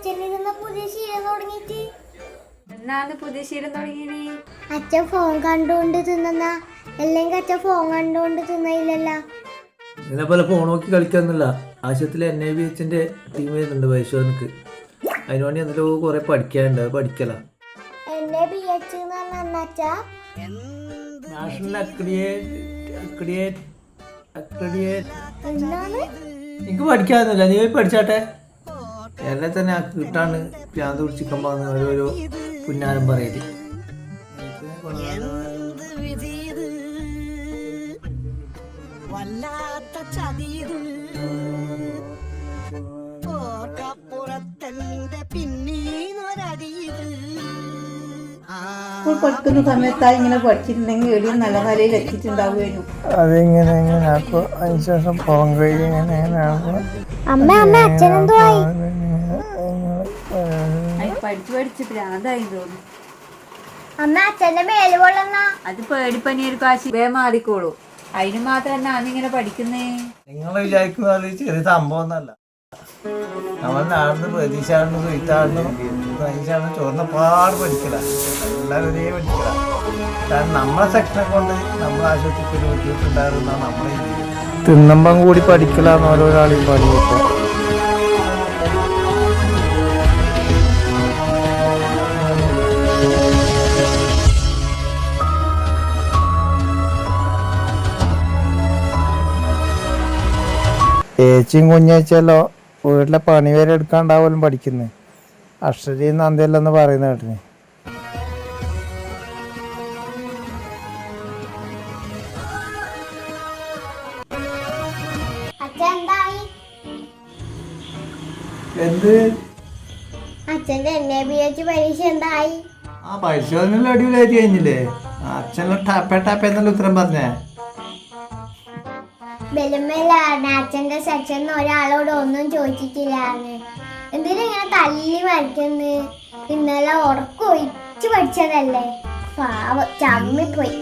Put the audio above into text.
അച്ഛനിരുന്ന പുതിയ ശീലം തുടങ്ങിയിട്ട്. എന്നാണ് പുതിയ ശീലം തുടങ്ങിയത്? അച്ഛൻ ഫോൺ കണ്ടുകൊണ്ട് തിന്ന, അല്ലെങ്കിൽ അച്ഛൻ ഫോൺ കണ്ടുകൊണ്ട് തിന്നയില്ലല്ലോ. ഇതിനെ പോലെ ഫോൺ നോക്കി കളിക്കാന്നില്ല. ആശുപത്രിയിൽ NIBHന്റെ ടീം വരുന്നുണ്ട് പരിശോധനക്ക്. അതിനുവേണ്ടി എന്നിട്ട് കുറെ പഠിക്കാനുണ്ട്, അത് പഠിക്കല. NIBH എന്ന് പറഞ്ഞാ അച്ഛാ നാഷണൽ അക്രിഡിയേറ്റ് എന്താണ്? എനിക്ക് പഠിക്കാന്നില്ല, നീ പോയി പഠിച്ചാട്ടെ. എന്നെ തന്നെ കിട്ടാണ് ഭ്രാന്ത് പിടിച്ചിക്കുമ്പോ ഓരോരോ പുന്നാരം പറയത്. വല്ലാത്ത ചതിയത് ഓർക്കപ്പുറത്തെന്റെ പിന്നീന്നൊരടിയത്. സ്കൂൾ പഠിക്കുന്ന സമയത്തായി ഇങ്ങനെ പഠിച്ചിട്ടുണ്ടെങ്കിൽ വലിയ നല്ല നിലയിൽ എത്തിയിട്ടുണ്ടാവുമായിരുന്നു. അതിങ്ങനെ എങ്ങനെ ആക്കോ അതിനുശേഷം പുറം കൈ എങ്ങനെയാണ് പഠിച്ച് ഭ്രാന്തായി തോന്നുന്നു. അമ്മ അച്ഛന്റെ മേല് കൊള്ളുന്ന അത് പേടിപ്പനിയായിരിക്കും. ആശി വേഗം മാറിക്കോളൂ. അതിന് മാത്രം എന്നാണ് ഇങ്ങനെ പഠിക്കുന്നേ. നിങ്ങൾ വിചാരിക്കുന്ന ചെറിയ സംഭവം ഒന്നല്ല. നമ്മൾ നാടിന് പ്രതീക്ഷാടുന്നു, സുയിത്താടുന്നു, പ്രതീക്ഷാടുന്നു ചോർന്ന പാട് പഠിക്കല. എല്ലാവരും ഒരേ പഠിക്കല. കാരണം നമ്മളെ സെക്ഷനെ കൊണ്ട് നമ്മളെ ആശുപത്രിക്ക് ഒരു ബുദ്ധിമുട്ടുണ്ടായിരുന്ന നമ്മളെ തിന്നമ്പം കൂടി പഠിക്കലാന്ന് ഓരോരാളെയും പണി കിട്ടും. ഏച്ചിയും കുഞ്ഞേച്ചല്ലോ വീട്ടിലെ പണി വരെ എടുക്കാണ്ടാവലും പഠിക്കുന്നത്. അക്ഷരി നന്ദിയല്ലെന്ന് പറയുന്ന കേട്ടിന്. എന്ത് അച്ഛന്റെ NIBH പരീക്ഷ എന്തായി? ആ പരിശോധന അടിപൊളിയായിട്ട് കഴിഞ്ഞില്ലേ? അച്ഛനെ ടാപ്പ എന്നല്ല ഉത്തരം പറഞ്ഞേ. ബെലുമേലാണ് അച്ഛന്റെ സെക്ഷൻ ഒരാളോട് ഒന്നും ചോദിച്ചിട്ടില്ലാന്ന്. എന്തിനാ ഇങ്ങനെ തല്ലി മരിക്കുന്നത്? ഇന്നലെ ഉറക്കം ഒഴിച്ച് പഠിച്ചതല്ലേ, പാവം ചമ്മിപ്പോയി.